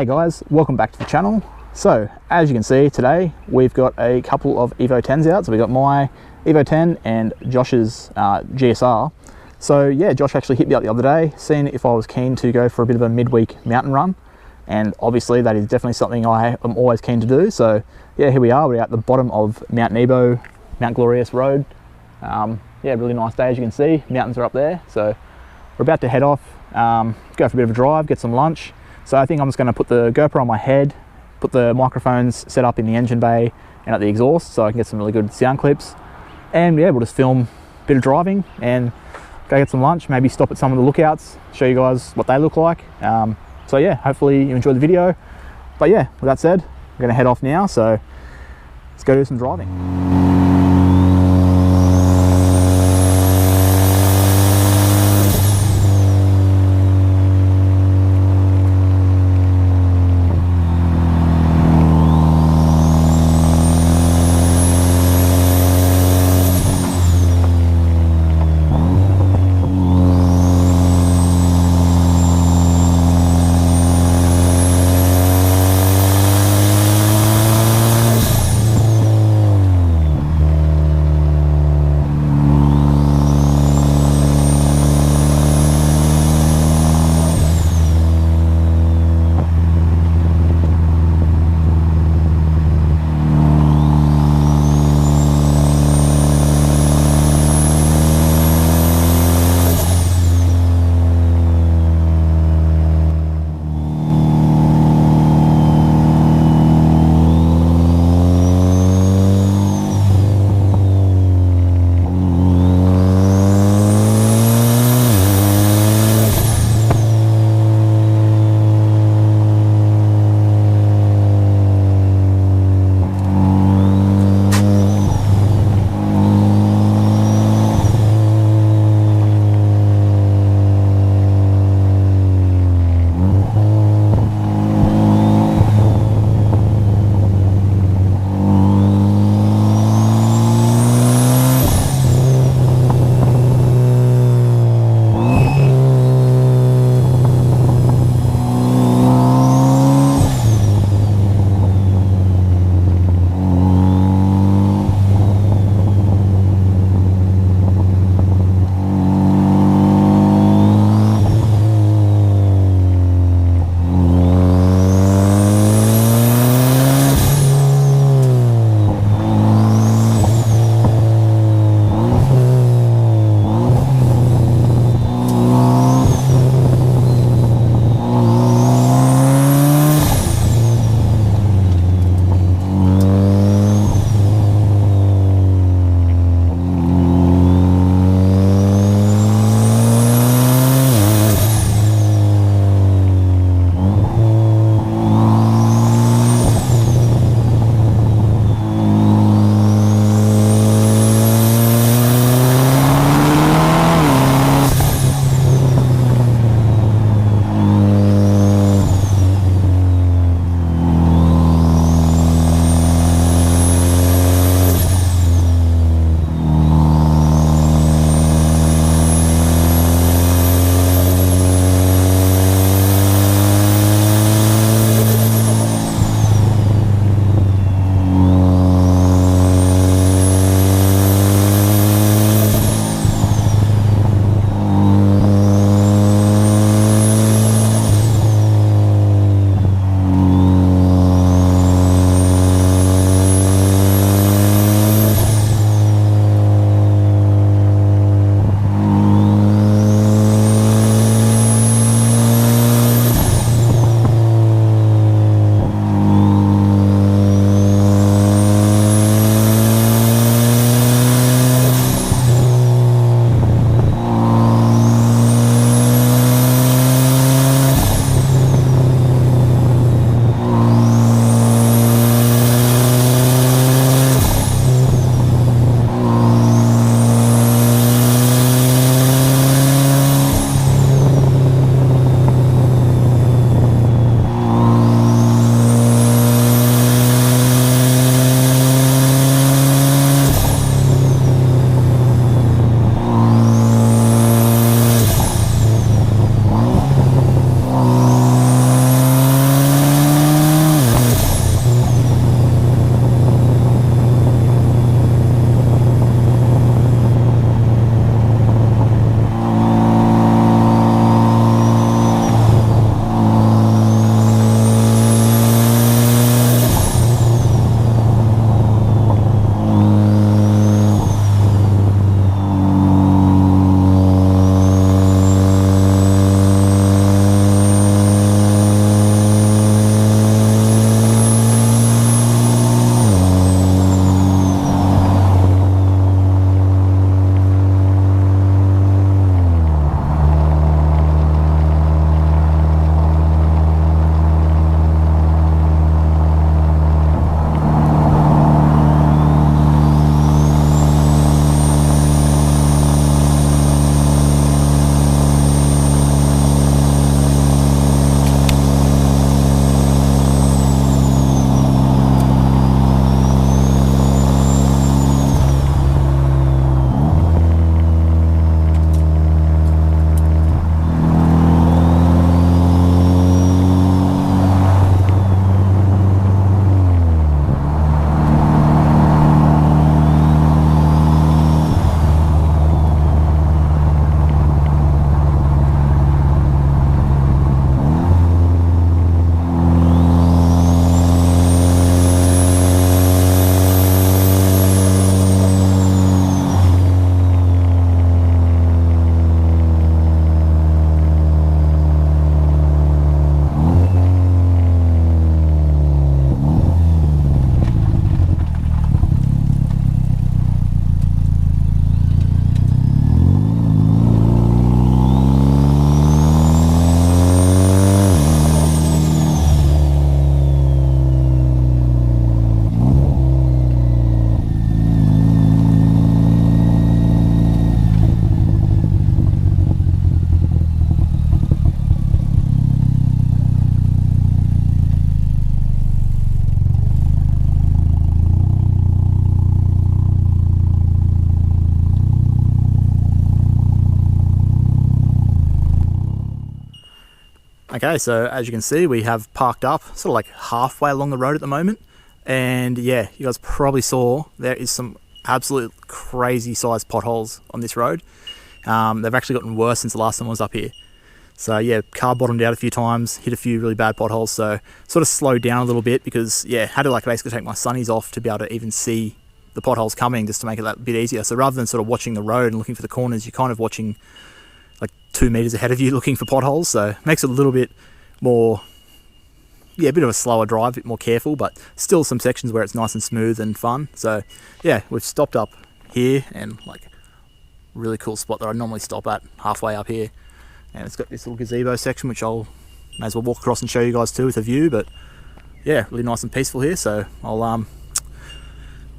Hey guys, welcome back to the channel. So as you can see today we've got a couple of Evo 10s out. So we've got my Evo 10 and Josh's GSR. So yeah, Josh actually hit me up the other day seeing if I was keen to go for a bit of a midweek mountain run, and obviously that is definitely something I am always keen to do. So yeah, here we are, we're at the bottom of Mount Nebo, Mount Glorious Road. Yeah, really nice day. As you can see, mountains are up there. So we're about to head off, go for a bit of a drive, get some lunch. So I think I'm just going to put the GoPro on my head, put the microphones set up in the engine bay and at the exhaust so I can get some really good sound clips. And yeah, we'll just film a bit of driving and go get some lunch, maybe stop at some of the lookouts, show you guys what they look like. So yeah, hopefully you enjoyed the video. But yeah, with that said, we're going to head off now, so let's go do some driving. Okay, so as you can see, we have parked up sort of like halfway along the road at the moment. And yeah, you guys probably saw there is some absolute crazy sized potholes on this road. They've actually gotten worse since the last time I was up here. So yeah, car bottomed out a few times, hit a few really bad potholes, so sort of slowed down a little bit because yeah, had to like basically take my sunnies off to be able to even see the potholes coming, just to make it that bit easier. So rather than sort of watching the road and looking for the corners, you're kind of watching like 2 meters ahead of you looking for potholes, so it makes it a little bit more, yeah, a bit of a slower drive, a bit more careful, but still some sections where it's nice and smooth and fun. So yeah, we've stopped up here, and like really cool spot that I normally stop at halfway up here, and it's got this little gazebo section which I'll may as well walk across and show you guys too with a view. But yeah, really nice and peaceful here, so I'll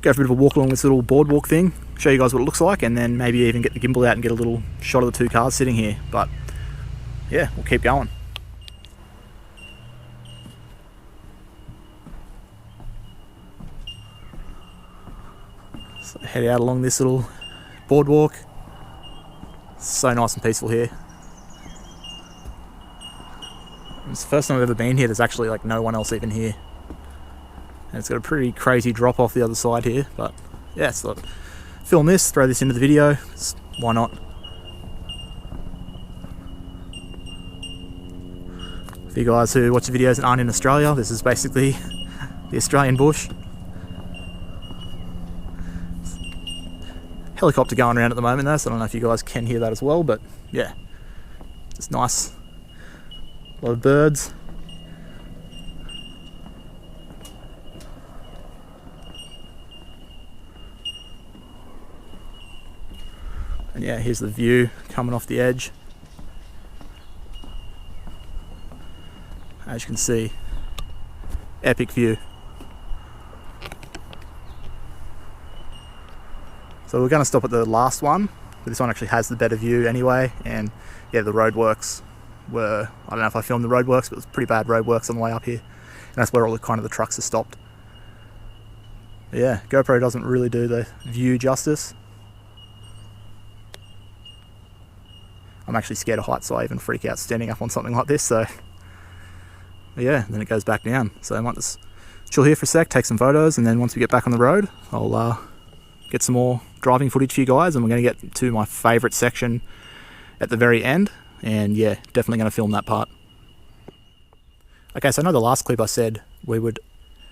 go for a bit of a walk along this little boardwalk thing, show you guys what it looks like, and then maybe even get the gimbal out and get a little shot of the 2 cars sitting here. But yeah, we'll keep going. So head out along this little boardwalk. So nice and peaceful here. It's the first time I've ever been here. There's actually like no one else even here. And it's got a pretty crazy drop off the other side here, but yeah, so film this, throw this into the video, why not? For you guys who watch the videos and aren't in Australia, this is basically the Australian bush. Helicopter going around at the moment though, so I don't know if you guys can hear that as well, but yeah, just nice. A lot of birds. And yeah, here's the view coming off the edge. As you can see, epic view. So we're going to stop at the last one, but this one actually has the better view anyway. And yeah, the roadworks were, I don't know if I filmed the roadworks, but it was pretty bad roadworks on the way up here. And that's where all the kind of the trucks are stopped. But yeah, GoPro doesn't really do the view justice. I'm actually scared of heights, so I even freak out standing up on something like this. So yeah, then it goes back down. So I might just chill here for a sec, take some photos, and then once we get back on the road, I'll get some more driving footage for you guys, and we're going to get to my favourite section at the very end. And yeah, definitely going to film that part. Okay, so I know the last clip I said we would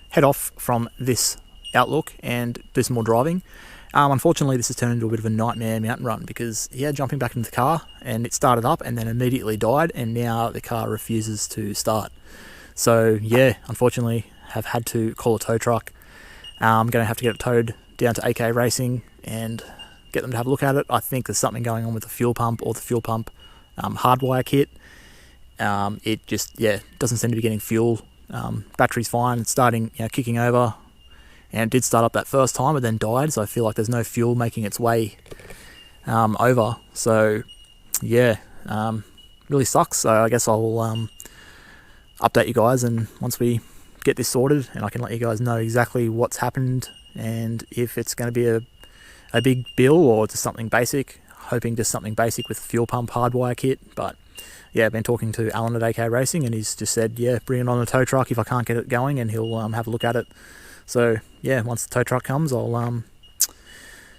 head off from this outlook and do some more driving. Unfortunately, this has turned into a bit of a nightmare mountain run because yeah, jumping back into the car and it started up and then immediately died, and now the car refuses to start. So yeah, unfortunately, have had to call a tow truck. I'm going to have to get it towed down to AK Racing and get them to have a look at it. I think there's something going on with the fuel pump or the fuel pump hardwire kit. It just, yeah, doesn't seem to be getting fuel. Battery's fine, it's starting, you know, kicking over, and it did start up that first time but then died, so I feel like there's no fuel making its way over. So yeah, really sucks. So I guess I'll update you guys, and once we get this sorted, and I can let you guys know exactly what's happened and if it's going to be a big bill or just something basic. Hoping just something basic with fuel pump hardwire kit. But yeah, I've been talking to Alan at AK Racing, and he's just said, yeah, bring it on a tow truck if I can't get it going, and he'll have a look at it. So yeah, once the tow truck comes, I'll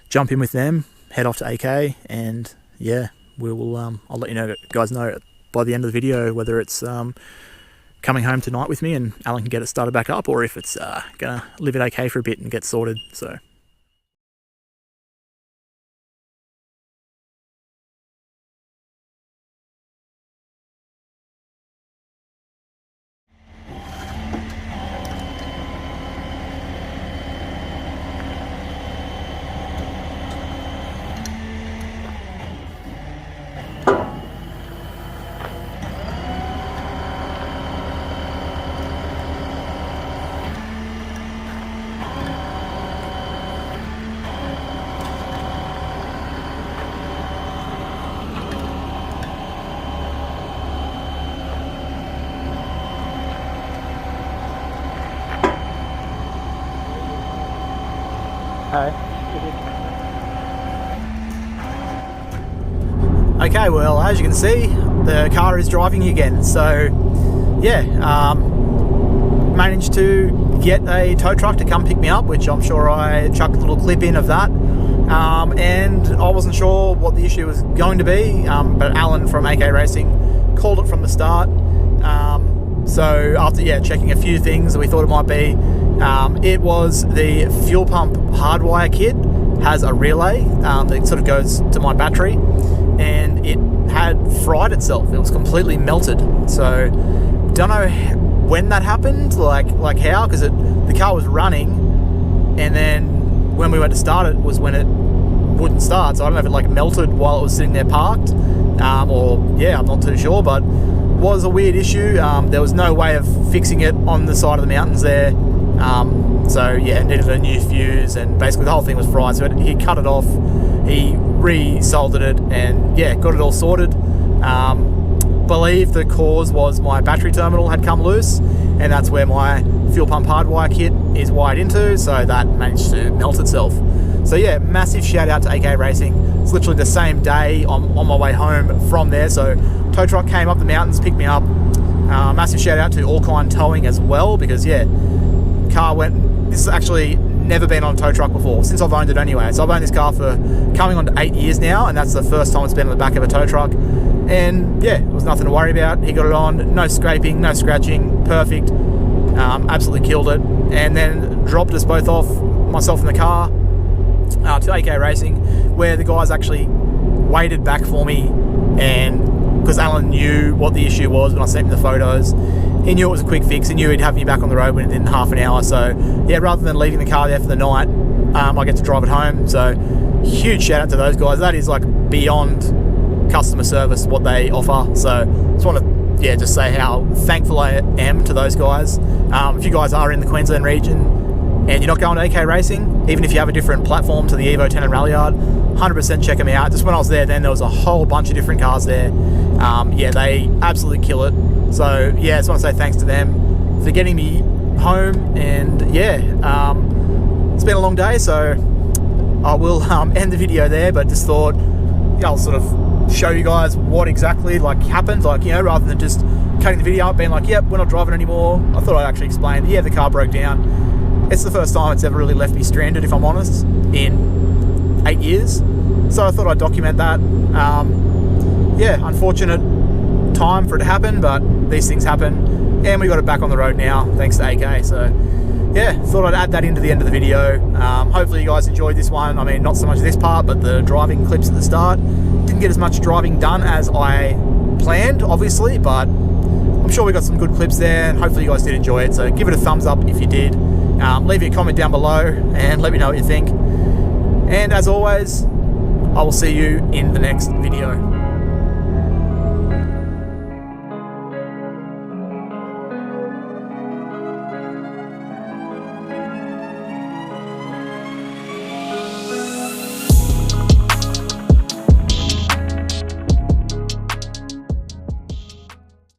jump in with them, head off to AK, and yeah, we'll I'll let you guys know by the end of the video whether it's coming home tonight with me and Alan can get it started back up, or if it's gonna live at AK for a bit and get sorted. So okay, well, as you can see, the car is driving again. So yeah, managed to get a tow truck to come pick me up, which I'm sure I chucked a little clip in of that. And I wasn't sure what the issue was going to be, but Alan from AK Racing called it from the start. So after checking a few things we thought it might be, it was the fuel pump hardwire kit has a relay that sort of goes to my battery, and it had fried itself. It was completely melted. So don't know when that happened, like how, because the car was running, and then when we went to start it was when it wouldn't start. So I don't know if it like melted while it was sitting there parked, or I'm not too sure, but was a weird issue. There was no way of fixing it on the side of the mountains there. So yeah, it needed a new fuse, and basically the whole thing was fried. So he cut it off, he re-soldered it, and yeah, got it all sorted. Believe the cause was my battery terminal had come loose, and that's where my fuel pump hardwire kit is wired into, so that managed to melt itself. So yeah, massive shout out to AK Racing. It's literally the same day on my way home from there. So tow truck came up the mountains, picked me up. Massive shout out to Allkind Towing as well, because yeah, car went, this has actually never been on a tow truck before, since I've owned it anyway. So I've owned this car for coming on to 8 years now, and that's the first time it's been on the back of a tow truck. And yeah, it was nothing to worry about. He got it on, no scraping, no scratching, perfect. Absolutely killed it. And then dropped us both off, myself in the car, to AK Racing, where the guys actually waited back for me, and because Alan knew what the issue was when I sent him the photos, he knew it was a quick fix. He knew he'd have me back on the road within half an hour. So yeah, rather than leaving the car there for the night, I get to drive it home. So huge shout out to those guys. That is like beyond customer service what they offer. So just want to just say how thankful I am to those guys. If you guys are in the Queensland region and you're not going to AK Racing, even if you have a different platform to the Evo 10 and Rallyard, 100% check them out. Just when I was there then, there was a whole bunch of different cars there. They absolutely kill it. So yeah, I just want to say thanks to them for getting me home. And it's been a long day, so I will end the video there, but just thought I'll sort of show you guys what exactly happened, rather than just cutting the video up being like, yep, we're not driving anymore. I thought I'd actually explain, the car broke down. It's the first time it's ever really left me stranded, if I'm honest, in 8 years. So I thought I'd document that. Unfortunate time for it to happen, but these things happen, and we got it back on the road now thanks to AK. So yeah, thought I'd add that into the end of the video. Hopefully you guys enjoyed this one. I mean, not so much this part, but the driving clips at the start. Didn't get as much driving done as I planned, obviously, but I'm sure we got some good clips there, and hopefully you guys did enjoy it. So give it a thumbs up if you did. Leave your comment down below and let me know what you think. And as always, I will see you in the next video.